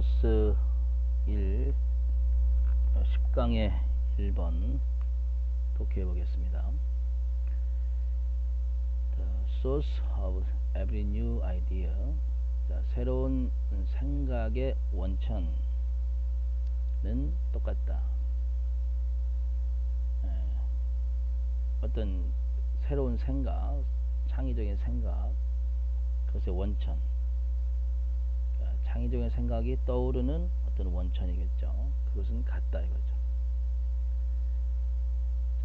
소스 1 10강의 1번 독해해 보겠습니다. The source of every new idea. 자, 새로운 생각의 원천은 똑같다. 어떤 새로운 생각, 창의적인 생각, 그것의 원천, 창의적인 생각이 떠오르는 어떤 원천이겠죠. 그것은 같다 이거죠.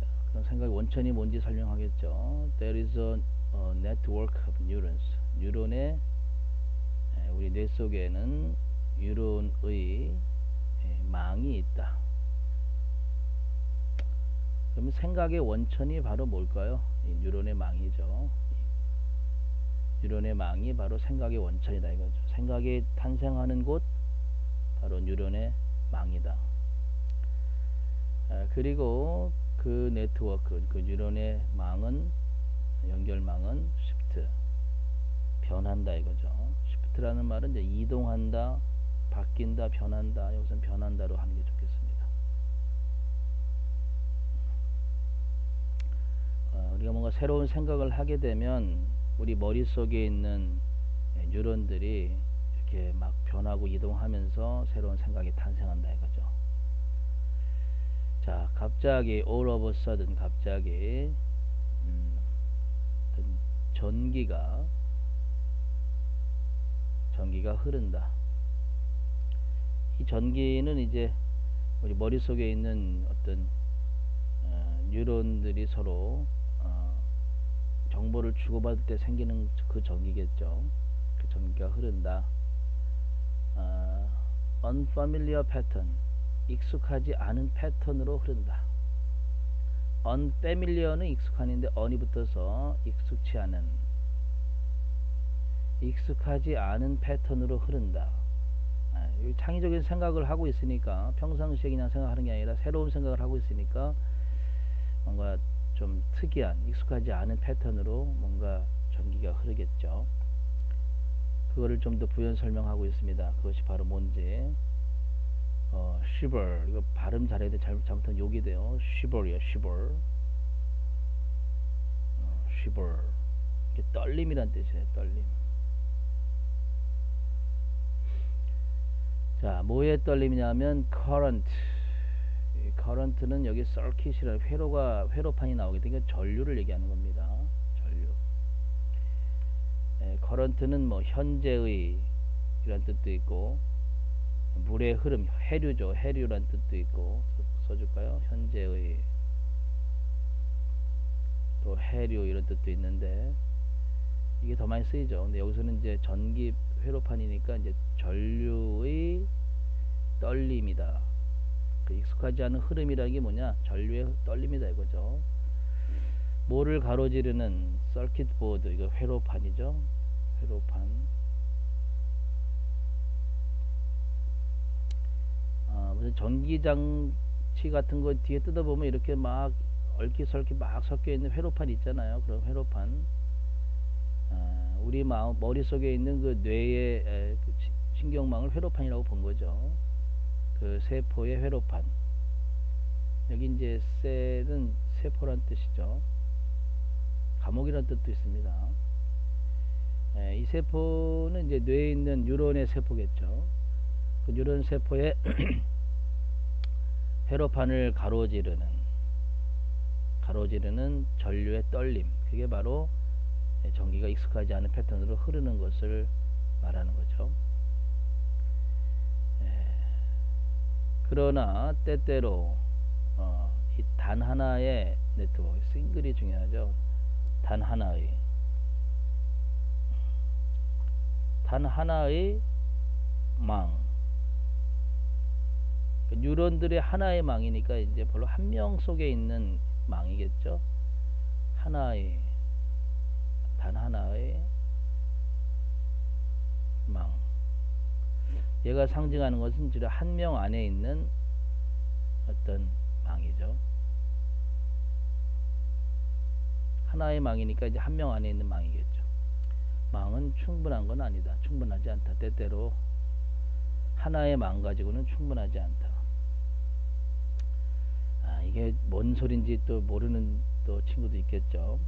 자, 그런 생각의 원천이 뭔지 설명하겠죠. There is a network of neurons. 뉴런의 우리 뇌 속에는 뉴런의 망이 있다. 그러면 생각의 원천이 바로 뭘까요? 이 뉴런의 망이죠. 뉴런의 망이 바로 생각의 원천이다 이거죠. 생각이 탄생하는 곳 바로 뉴런의 망이다. 그리고 그 네트워크, 그 뉴런의 망은, 연결망은 시프트, 변한다 이거죠. 시프트라는 말은 이제 이동한다, 바뀐다, 변한다. 여기서는 변한다로 하는 게 좋겠습니다. 우리가 뭔가 새로운 생각을 하게 되면 우리 머릿속에 있는 뉴런들이 이렇게 막 변하고 이동하면서 새로운 생각이 탄생한다 이거죠. 자, 갑자기 all of a sudden 갑자기 전기가 흐른다. 이 전기는 이제 우리 머릿속에 있는 어떤 뉴런들이 서로 정보를 주고받을 때 생기는 그 전기겠죠. 그 전기가 흐른다. unfamiliar pattern, 익숙하지 않은 패턴으로 흐른다. unfamiliar는 익숙한인데 un이 붙어서 익숙하지 않은 패턴으로 흐른다. 창의적인 생각을 하고 있으니까, 평상시에 그냥 생각하는 게 아니라 새로운 생각을 하고 있으니까 뭔가 좀 특이한, 익숙하지 않은 패턴으로 뭔가 전기가 흐르겠죠. 그거를 좀 더 부연 설명하고 있습니다. 그것이 바로 뭔지. shiver, 이거 발음 잘해야 돼. 잘못하면 욕이 돼요. shiver이요, shiver. shiver. 이게 떨림이란 뜻이에요, 떨림. 자, 뭐의 떨림이냐면 current. current는 여기 circuit이라는 회로판이 나오게 되니까 전류를 얘기하는 겁니다. 전류. current는 뭐 현재의 이란 뜻도 있고, 물의 흐름, 해류죠. 해류란 뜻도 있고, 써줄까요? 현재의, 또 해류 이런 뜻도 있는데, 이게 더 많이 쓰이죠. 근데 여기서는 이제 전기 회로판이니까 이제 전류의 떨림이다. 그 익숙하지 않은 흐름이라는 게 뭐냐? 전류의 떨림이다 이거죠. 뭐를 가로지르는 서킷 보드, 이거 회로판이죠. 회로판. 무슨 전기장치 같은 거 뒤에 뜯어보면 이렇게 막 얽히설키 막 섞여 있는 회로판 있잖아요. 그런 회로판. 우리 머릿속에 있는 그 뇌의 그 신경망을 회로판이라고 본 거죠. 그 세포의 회로판. 여기 이제 셀은 세포란 뜻이죠. 감옥이란 뜻도 있습니다. 이 세포는 이제 뇌에 있는 뉴런의 세포겠죠. 그 뉴런 세포의 회로판을 가로지르는 전류의 떨림. 그게 바로 전기가 익숙하지 않은 패턴으로 흐르는 것을 말하는 거죠. 그러나 때때로 이 단 하나의 네트워크, 싱글이 중요하죠. 단 하나의 망, 뉴런들의 하나의 망이니까 이제 별로 한 명 속에 있는 망이겠죠. 단 하나의 망. 얘가 상징하는 것은 주로 한 명 안에 있는 어떤 망이죠. 하나의 망이니까 이제 한 명 안에 있는 망이겠죠. 망은 충분한 건 아니다. 충분하지 않다. 때때로 하나의 망 가지고는 충분하지 않다. 이게 뭔 소린지 또 모르는 또 친구도 있겠죠.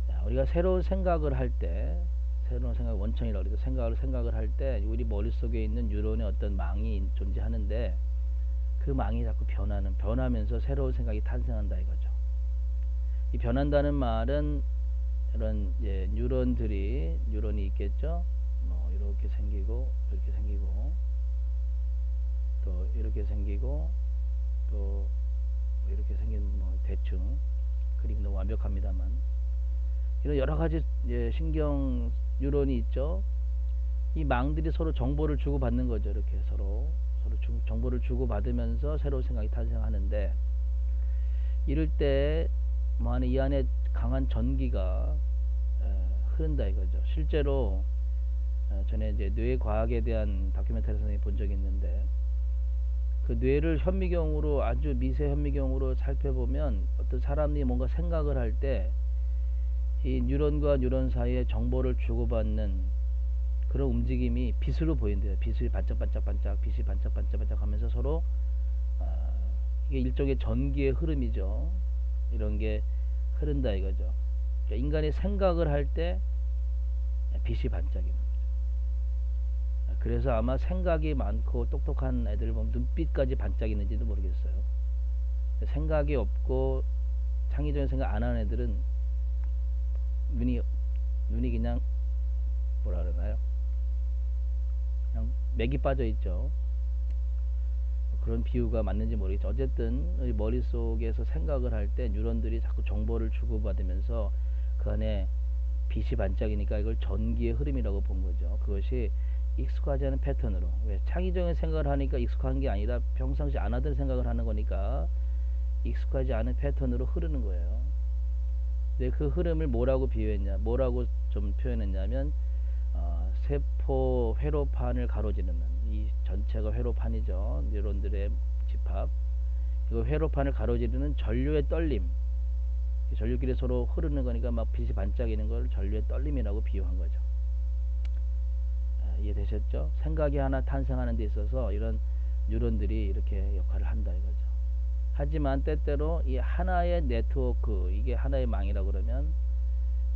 자, 우리가 새로운 생각을 할 때, 새로운 생각, 원천이라고 해서 생각을 할 때 우리 머릿속에 있는 뉴런의 어떤 망이 존재하는데, 그 망이 자꾸 변하면서 새로운 생각이 탄생한다 이거죠. 이 변한다는 말은 이런 뉴런이 있겠죠. 뭐 이렇게 생기고 이렇게 생기고 또 이렇게 생기고 또 이렇게 생긴 뭐 대충 그림도 완벽합니다만 이런 여러 가지 신경 뉴런이 있죠. 이 망들이 서로 정보를 주고 받는 거죠. 이렇게 서로 정보를 주고 받으면서 새로운 생각이 탄생하는데, 이럴 때 뭐 안에 이 안에 강한 전기가 흐른다 이거죠. 실제로 전에 이제 뇌과학에 대한 다큐멘터리 선생님이 본 적이 있는데, 그 뇌를 현미경으로 아주 미세 현미경으로 살펴보면 어떤 사람이 뭔가 생각을 할 때 이 뉴런과 뉴런 사이에 정보를 주고받는 그런 움직임이 빛으로 보인대요. 빛이 반짝반짝반짝, 빛이 반짝반짝반짝 하면서 서로 이게 일종의 전기의 흐름이죠. 이런 게 흐른다 이거죠. 그러니까 인간이 생각을 할 때 빛이 반짝이는 거죠. 그래서 아마 생각이 많고 똑똑한 애들을 보면 눈빛까지 반짝이는지도 모르겠어요. 생각이 없고 창의적인 생각 안 하는 애들은 눈이 그냥 뭐라 그러나요? 그냥 맥이 빠져 있죠. 그런 비유가 맞는지 모르겠죠. 어쨌든 우리 머릿속에서 생각을 할 때 뉴런들이 자꾸 정보를 주고받으면서 그 안에 빛이 반짝이니까 이걸 전기의 흐름이라고 본 거죠. 그것이 익숙하지 않은 패턴으로, 왜 창의적인 생각을 하니까 익숙한 게 아니라 평상시 안 하던 생각을 하는 거니까 익숙하지 않은 패턴으로 흐르는 거예요. 근데 그 흐름을 뭐라고 뭐라고 좀 표현했냐면 세포 회로판을 가로지르는, 이 전체가 회로판이죠. 뉴런들의 집합. 이거 회로판을 가로지르는 전류의 떨림. 전류끼리 서로 흐르는 거니까 막 빛이 반짝이는 걸 전류의 떨림이라고 비유한 거죠. 이해되셨죠? 생각이 하나 탄생하는 데 있어서 이런 뉴런들이 이렇게 역할을 한다 이거죠. 하지만 때때로 이 하나의 네트워크, 이게 하나의 망이라고 그러면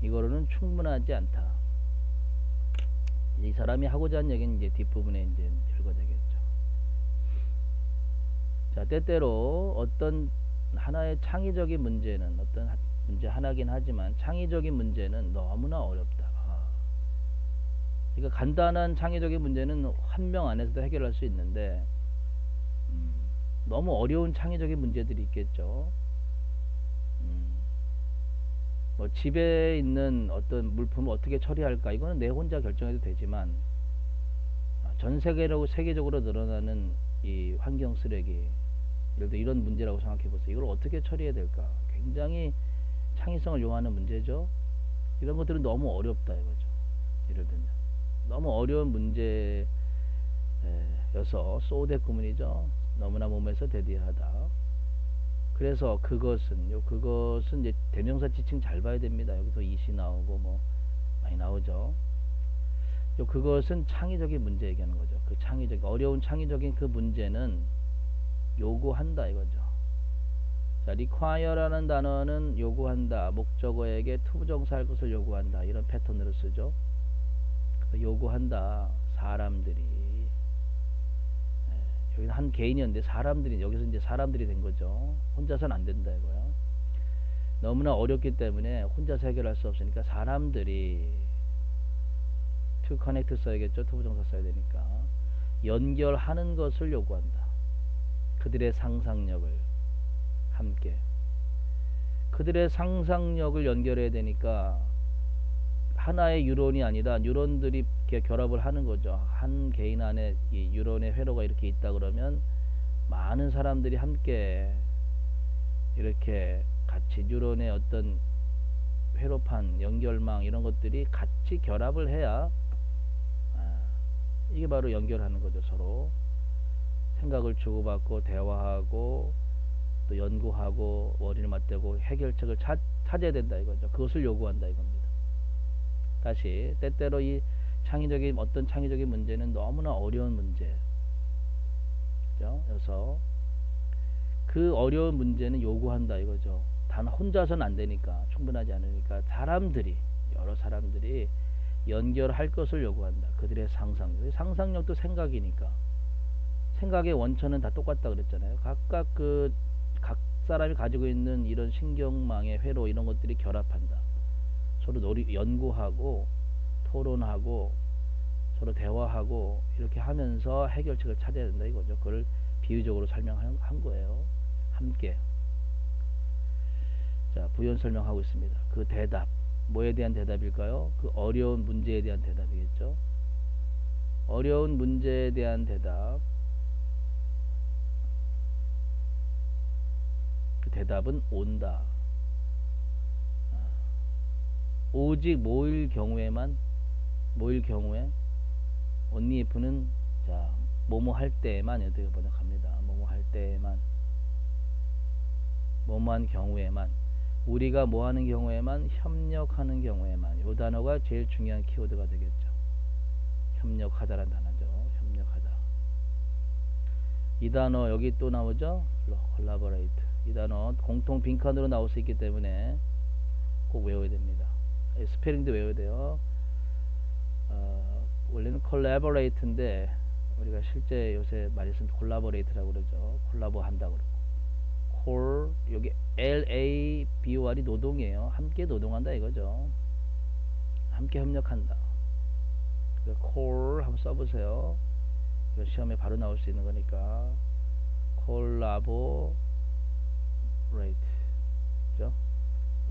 이거로는 충분하지 않다. 이 사람이 하고자 하는 얘기는 이제 뒷부분에 이제 읽어야겠죠. 자, 때때로 어떤 하나의 창의적인 문제는 어떤 문제 하나긴 하지만 창의적인 문제는 너무나 어렵다. 그러니까 간단한 창의적인 문제는 한 명 안에서도 해결할 수 있는데 너무 어려운 창의적인 문제들이 있겠죠. 뭐 집에 있는 어떤 물품을 어떻게 처리할까, 이거는 내 혼자 결정해도 되지만 전 세계적으로 늘어나는 이 환경 쓰레기, 예를 들어 이런 문제라고 생각해 보세요. 이걸 어떻게 처리해야 될까? 굉장히 창의성을 요하는 문제죠. 이런 것들은 너무 어렵다 이거죠. 예를 들면 너무 어려운 문제여서 소대구문이죠. 너무나 몸에서 대디하다. 그래서 그것은 이제 대명사 지칭 잘 봐야 됩니다. 여기서 이시 나오고 뭐 많이 나오죠. 그것은 창의적인 문제 얘기하는 거죠. 그 어려운 창의적인 그 문제는 요구한다 이거죠. 자, require라는 단어는 요구한다, 목적어에게 투부정사할 것을 요구한다, 이런 패턴으로 쓰죠. 요구한다, 사람들이. 여기는 한 개인이었는데 사람들이, 여기서 이제 사람들이 된 거죠. 혼자서는 안 된다 이거요. 너무나 어렵기 때문에 혼자서 해결할 수 없으니까 사람들이, to connect 써야겠죠. 투부정사 써야 되니까. 연결하는 것을 요구한다. 그들의 상상력을 함께. 그들의 상상력을 연결해야 되니까 하나의 뉴런이 아니라 뉴런들이 이렇게 결합을 하는 거죠. 한 개인 안에 이 뉴런의 회로가 이렇게 있다 그러면 많은 사람들이 함께 이렇게 같이 뉴런의 어떤 회로판, 연결망 이런 것들이 같이 결합을 해야 이게 바로 연결하는 거죠. 서로 생각을 주고받고 대화하고 또 연구하고 머리를 맞대고 해결책을 찾아야 된다 이거죠. 그것을 요구한다 이겁니다. 다시, 때때로 이 어떤 창의적인 문제는 너무나 어려운 문제. 그죠? 그래서 그 어려운 문제는 요구한다 이거죠. 단 혼자서는 안 되니까, 충분하지 않으니까 여러 사람들이 연결할 것을 요구한다. 그들의 상상력도 생각이니까. 생각의 원천은 다 똑같다 그랬잖아요. 각각 각 사람이 가지고 있는 이런 신경망의 회로 이런 것들이 결합한다. 서로 연구하고 토론하고 서로 대화하고 이렇게 하면서 해결책을 찾아야 된다 이거죠. 그걸 비유적으로 설명한 거예요. 함께. 자, 부연 설명하고 있습니다. 그 대답, 뭐에 대한 대답일까요? 그 어려운 문제에 대한 대답이겠죠. 어려운 문제에 대한 대답. 그 대답은 온다. 오직 뭐일 경우에 only if는 자, 뭐뭐 할 때에만 이렇게 번역합니다. 뭐뭐 할 때에만, 뭐뭐한 경우에만, 우리가 뭐하는 경우에만, 협력하는 경우에만. 이 단어가 제일 중요한 키워드가 되겠죠. 협력하다라는 단어죠. 협력하다. 이 단어 여기 또 나오죠. collaborate. 이 단어 공통 빈칸으로 나올 수 있기 때문에 꼭 외워야 됩니다. 스페링도 외워야 돼요. 원래는 collaborate인데 우리가 실제 요새 많이 쓰는 collaborate라고 그러죠. 콜라보 한다고 그러고. 여기 LABOR이 노동이에요. 함께 노동한다 이거죠. 함께 협력한다. 콜 한번 써보세요. 시험에 바로 나올 수 있는 거니까. collaborate. 그죠?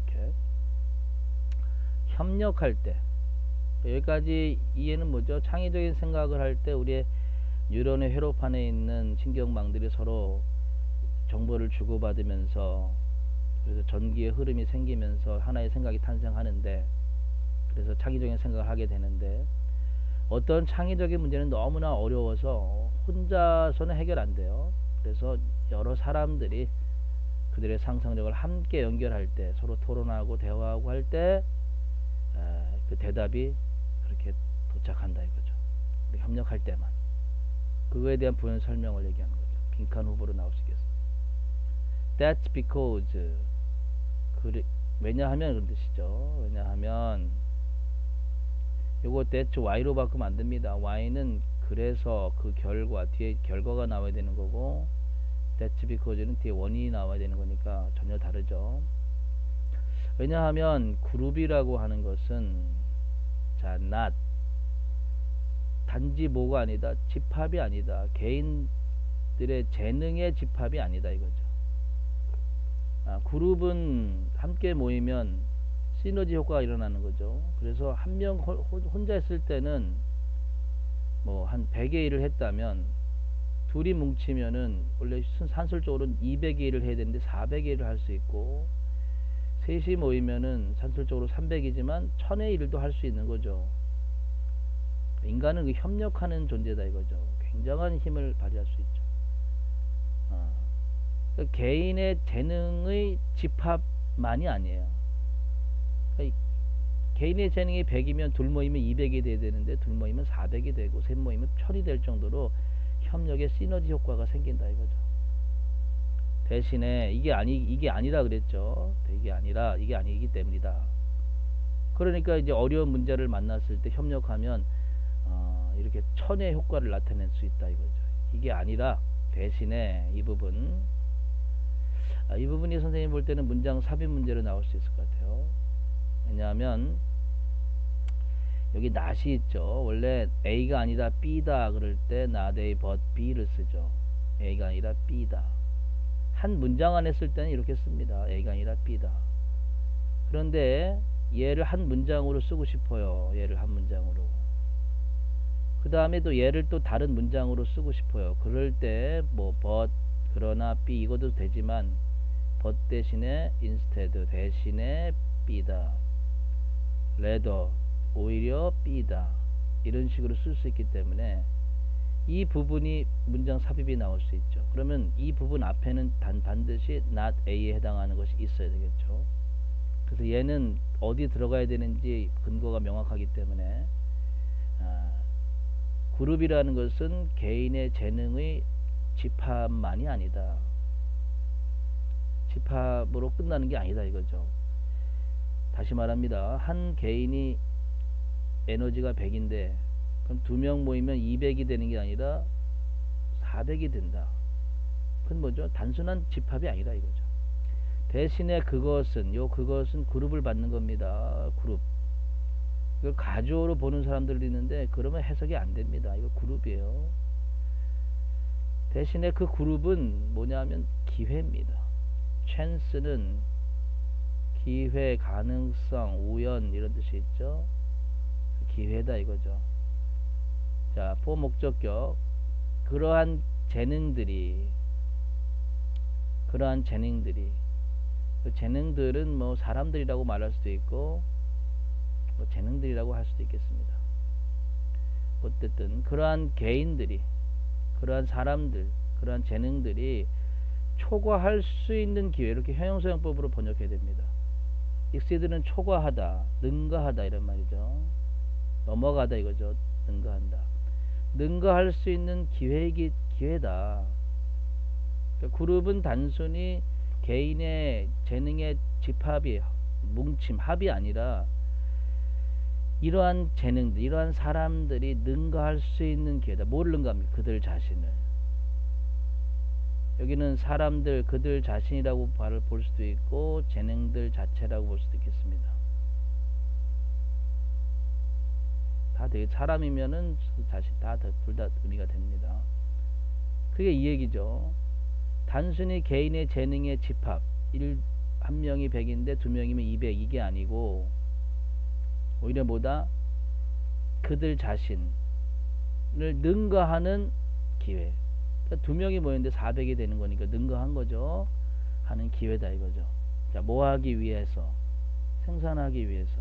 오케이. 협력할 때. 여기까지 이해는 뭐죠? 창의적인 생각을 할 때 우리의 뉴런의 회로판에 있는 신경망들이 서로 정보를 주고받으면서, 그래서 전기의 흐름이 생기면서 하나의 생각이 탄생하는데, 그래서 창의적인 생각을 하게 되는데, 어떤 창의적인 문제는 너무나 어려워서 혼자서는 해결 안 돼요. 그래서 여러 사람들이 그들의 상상력을 함께 연결할 때, 서로 토론하고 대화하고 할 때 그 대답이 그렇게 도착한다 이거죠. 우리 협력할 때만. 그거에 대한 부연 설명을 얘기하는 거죠. 빈칸 후보로 나올 수 있겠습니다. That's because. 왜냐하면 그런 뜻이죠. 왜냐하면 요거 that's why로 바꾸면 안 됩니다. why는 그래서 그 결과, 뒤에 결과가 나와야 되는 거고, that's because는 뒤에 원인이 나와야 되는 거니까 전혀 다르죠. 왜냐하면 그룹이라고 하는 것은 자, not 단지 뭐가 아니다, 집합이 아니다, 개인들의 재능의 집합이 아니다 이거죠. 그룹은 함께 모이면 시너지 효과가 일어나는 거죠. 그래서 한 명 혼자 했을 때는 뭐 한 100의 일을 했다면 둘이 뭉치면은 원래 산술적으로는 200의 일을 해야 되는데 400의 일을 할 수 있고, 셋이 모이면은 산술적으로 300이지만 1000의 일도 할 수 있는 거죠. 인간은 그 협력하는 존재다 이거죠. 굉장한 힘을 발휘할 수 있죠. 그러니까 개인의 재능의 집합만이 아니에요. 그러니까 개인의 재능이 100이면 둘 모이면 200이 돼야 되는데 둘 모이면 400이 되고 셋 모이면 1000이 될 정도로 협력의 시너지 효과가 생긴다 이거죠. 대신에 이게 아니라 그랬죠. 이게 아니기 때문이다. 그러니까 이제 어려운 문제를 만났을 때 협력하면 이렇게 천의 효과를 나타낼 수 있다 이거죠. 이게 아니라 대신에 이 부분이 선생님 볼 때는 문장 삽입 문제로 나올 수 있을 것 같아요. 왜냐하면 여기 not이 있죠. 원래 A가 아니다 B다 그럴 때 not A but B를 쓰죠. A가 아니라 B다. 한 문장 안에 쓸 때는 이렇게 씁니다. A가 아니라 B다. 그런데 얘를 한 문장으로 쓰고 싶어요. 얘를 한 문장으로. 그 다음에 또 얘를 또 다른 문장으로 쓰고 싶어요. 그럴 때 뭐 but, 그러나 B 이것도 되지만 but 대신에 instead, 대신에 B다. rather, 오히려 B다. 이런 식으로 쓸 수 있기 때문에 이 부분이 문장 삽입이 나올 수 있죠. 그러면 이 부분 앞에는 반드시 not A에 해당하는 것이 있어야 되겠죠. 그래서 얘는 어디 들어가야 되는지 근거가 명확하기 때문에 아, 그룹이라는 것은 개인의 재능의 집합만이 아니다. 집합으로 끝나는 게 아니다 이거죠. 다시 말합니다. 한 개인이 에너지가 100인데 그럼 2명 모이면 200이 되는 게 아니라 400이 된다. 그건 뭐죠? 단순한 집합이 아니다 이거죠. 대신에 그것은 그룹을 받는 겁니다. 그룹. 이걸 가주어로 보는 사람들이 있는데 그러면 해석이 안 됩니다. 이거 그룹이에요. 대신에 그 그룹은 뭐냐면 기회입니다. chance는 기회, 가능성, 우연 이런 뜻이 있죠. 기회다 이거죠. 자, 보목적격. 그러한 재능들이 그 재능들은 뭐 사람들이라고 말할 수도 있고 뭐 재능들이라고 할 수도 있겠습니다. 어쨌든 그러한 개인들이, 그러한 사람들, 그러한 재능들이 초과할 수 있는 기회, 이렇게 형용사용법으로 번역해야 됩니다. exceed는 초과하다, 능가하다 이런 말이죠. 넘어가다 이거죠. 능가한다. 능가할 수 있는 기회다. 그러니까 그룹은 단순히 개인의 재능의 집합이, 뭉침, 합이 아니라 이러한 재능들, 이러한 사람들이 능가할 수 있는 기회다. 뭘 능가합니까? 그들 자신을. 여기는 사람들, 그들 자신이라고 볼 수도 있고 재능들 자체라고 볼 수도 있겠습니다. 다 되게 사람이면은 자신 둘 다 의미가 됩니다. 그게 이 얘기죠. 단순히 개인의 재능의 집합, 한 명이 100인데 2명이면 200 이게 아니고 오히려 뭐다? 그들 자신을 능가하는 기회. 그러니까 2명이 모였는데 400이 되는 거니까 능가한 거죠. 하는 기회다 이거죠. 자, 뭐 하기 위해서? 생산하기 위해서.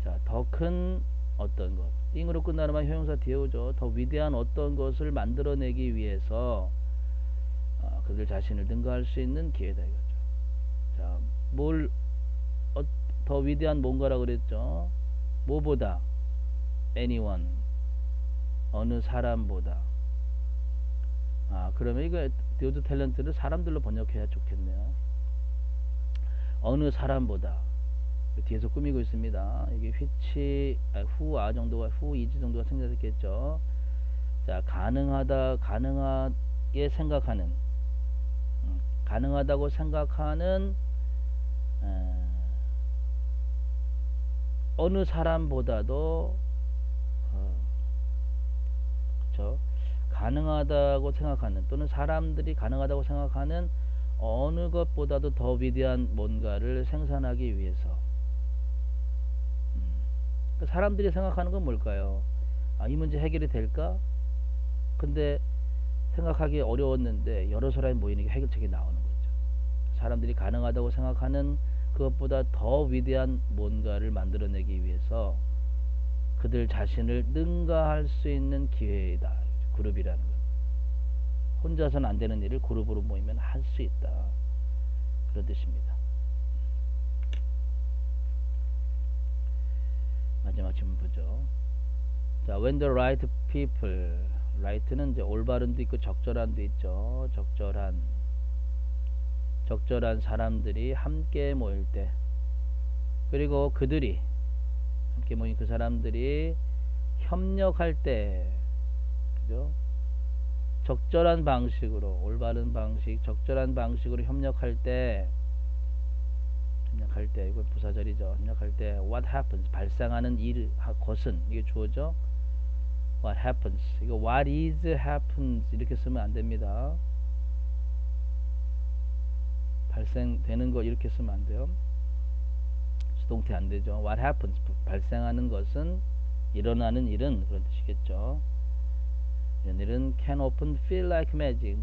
자, 더 큰 어떤 것. 띵으로 끝나는 말 형용사 뒤에 오죠. 더 위대한 어떤 것을 만들어내기 위해서 그들 자신을 능가할 수 있는 기회다 이거죠. 자, 더 위대한 뭔가라고 그랬죠. 뭐보다? anyone. 어느 사람보다. 그러면 이거 디오드 탤런트를 사람들로 번역해야 좋겠네요. 어느 사람보다. 뒤에서 꾸미고 있습니다. 이게 후아 정도가, 후이지 정도가 생략됐겠죠. 자, 가능하게 생각하는, 가능하다고 생각하는, 어느 사람보다도, 그쵸? 가능하다고 생각하는, 또는 사람들이 가능하다고 생각하는 어느 것보다도 더 위대한 뭔가를 생산하기 위해서. 사람들이 생각하는 건 뭘까요? 이 문제 해결이 될까? 근데 생각하기 어려웠는데 여러 사람이 모이니까 해결책이 나오는 거죠. 사람들이 가능하다고 생각하는 그것보다 더 위대한 뭔가를 만들어내기 위해서 그들 자신을 능가할 수 있는 기회이다. 그룹이라는 건. 혼자서는 안 되는 일을 그룹으로 모이면 할 수 있다. 그런 뜻입니다. 마지막 질문 보죠. 자, when the right people, right는 이제 올바른도 있고 적절한도 있죠. 적절한 사람들이 함께 모일 때, 그리고 그들이 함께 모인 그 사람들이 협력할 때, 그죠? 적절한 방식으로, 올바른 방식, 적절한 방식으로 협력할 때, 이건 부사절이죠. 협력할 때 what happens, 발생하는 것은, 이게 주어죠. what happens, 이거 what is happens 이렇게 쓰면 안 됩니다. 발생되는 거 이렇게 쓰면 안 돼요. 수동태 안 되죠. what happens, 발생하는 것은, 일어나는 일은, 그런 뜻이겠죠. 이런 일은 can often feel like magic,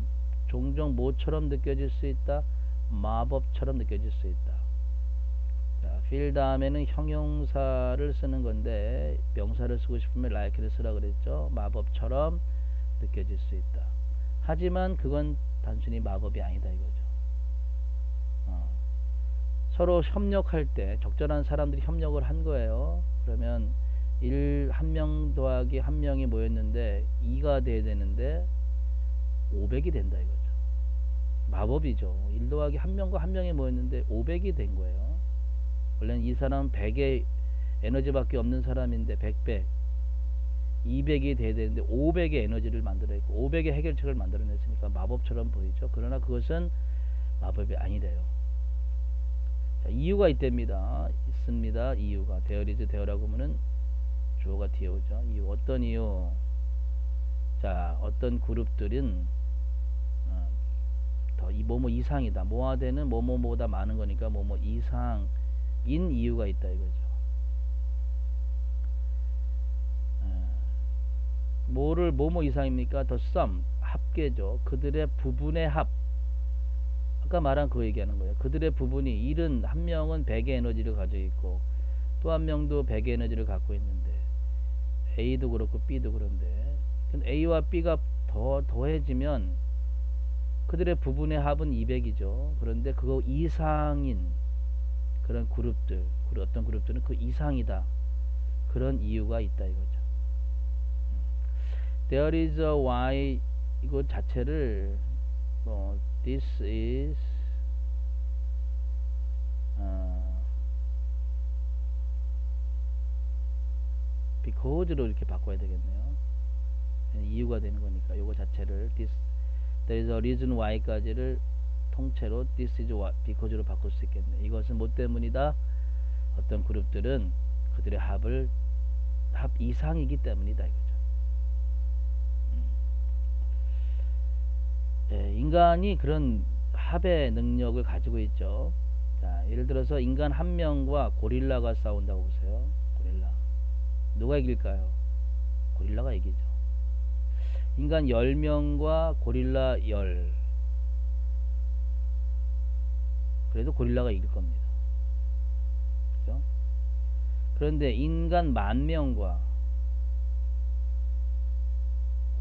종종 뭐처럼 느껴질 수 있다, 마법처럼 느껴질 수 있다. 자, feel 다음에는 형용사를 쓰는 건데 명사를 쓰고 싶으면 like를 쓰라 그랬죠. 마법처럼 느껴질 수 있다. 하지만 그건 단순히 마법이 아니다 이거죠. 서로 협력할 때 적절한 사람들이 협력을 한 거예요. 그러면 한 명 더하기 한 명이 모였는데 2가 돼야 되는데 500이 된다 이거죠. 마법이죠. 1 더하기 한 명과 한 명이 모였는데 500이 된 거예요. 원래는 이 사람은 100의 에너지밖에 없는 사람인데 100배 200이 돼야 되는데 500의 에너지를 만들어냈고 500의 해결책을 만들어냈으니까 마법처럼 보이죠. 그러나 그것은 마법이 아니래요. 자, 이유가 있습니다. 이유가 데어리즈 데어라고 하면은 주어가 뒤에 오죠. 이유, 어떤 이유? 자, 어떤 그룹들은 더 이 뭐뭐 이상이다. 뭐하되는 뭐뭐보다 많은 거니까 뭐뭐 이상인 이유가 있다 이거죠. 뭐를 뭐뭐 이상입니까? 더 sum 합계죠. 그들의 부분의 합. 아까 말한 그 얘기하는 거예요. 그들의 부분이 1은 한 명은 100의 에너지를 가지고 있고 또 한 명도 100의 에너지를 갖고 있는데 A도 그렇고 B도 그런데 A와 B가 더해지면 그들의 부분의 합은 200이죠. 그런데 그거 이상인 그런 그룹들, 어떤 그룹들은 그 이상이다. 그런 이유가 있다 이거죠. There is a why 이거 자체를 this is because로 이렇게 바꿔야 되겠네요. 이유가 되는 거니까 요거 자체를 there is a reason why까지를 통째로 this is why, because로 바꿀 수 있겠네. 이것은 뭐 때문이다? 어떤 그룹들은 그들의 합 이상이기 때문이다 이거죠. 인간이 그런 합의 능력을 가지고 있죠. 자, 예를 들어서 인간 한 명과 고릴라가 싸운다고 보세요. 고릴라. 누가 이길까요? 고릴라가 이기죠. 인간 10명과 고릴라 10. 그래도 고릴라가 이길 겁니다. 그죠? 그런데 인간 10,000명과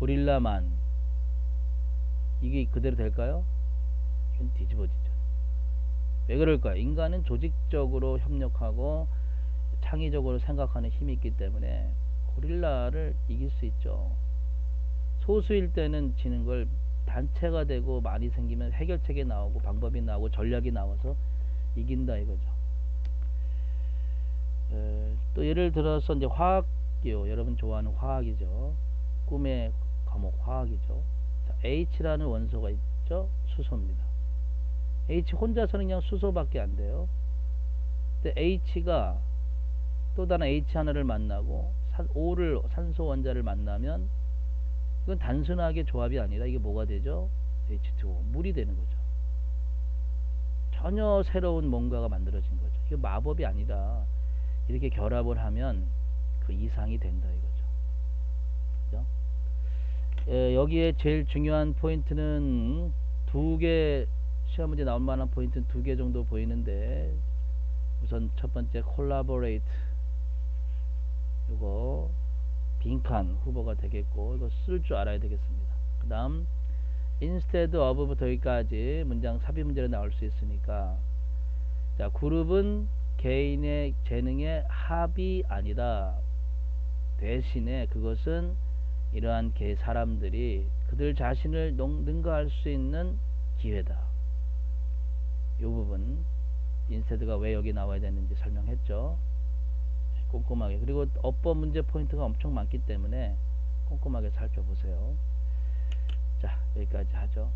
고릴라 10,000. 이게 그대로 될까요? 이건 뒤집어지죠. 왜 그럴까요? 인간은 조직적으로 협력하고 창의적으로 생각하는 힘이 있기 때문에 고릴라를 이길 수 있죠. 소수일 때는 지는 걸 단체가 되고 많이 생기면 해결책이 나오고 방법이 나오고 전략이 나와서 이긴다 이거죠. 또 예를 들어서 이제 화학이요. 여러분 좋아하는 화학이죠. 꿈의 과목 화학이죠. 자, H라는 원소가 있죠. 수소입니다. H 혼자서는 그냥 수소밖에 안 돼요. 근데 H가 또 다른 H 하나를 만나고 O를 산소 원자를 만나면 이건 단순하게 조합이 아니라 이게 뭐가 되죠? H2O 물이 되는 거죠. 전혀 새로운 뭔가가 만들어진 거죠. 이게 마법이 아니라 이렇게 결합을 하면 그 이상이 된다 이거죠. 그죠? 여기에 제일 중요한 포인트는 두 개, 시험 문제 나올 만한 포인트는 2개 정도 보이는데, 우선 첫 번째 collaborate, 요거 빈칸 후보가 되겠고 이거 쓸 줄 알아야 되겠습니다. 그 다음 instead of부터 여기까지 문장 삽입 문제로 나올 수 있으니까, 자, 그룹은 개인의 재능의 합이 아니라 대신에 그것은 이러한 사람들이 그들 자신을 능가할 수 있는 기회다. 이 부분 인스테드가 왜 여기 나와야 되는지 설명했죠. 꼼꼼하게. 그리고 어법 문제 포인트가 엄청 많기 때문에 꼼꼼하게 살펴보세요. 자, 여기까지 하죠.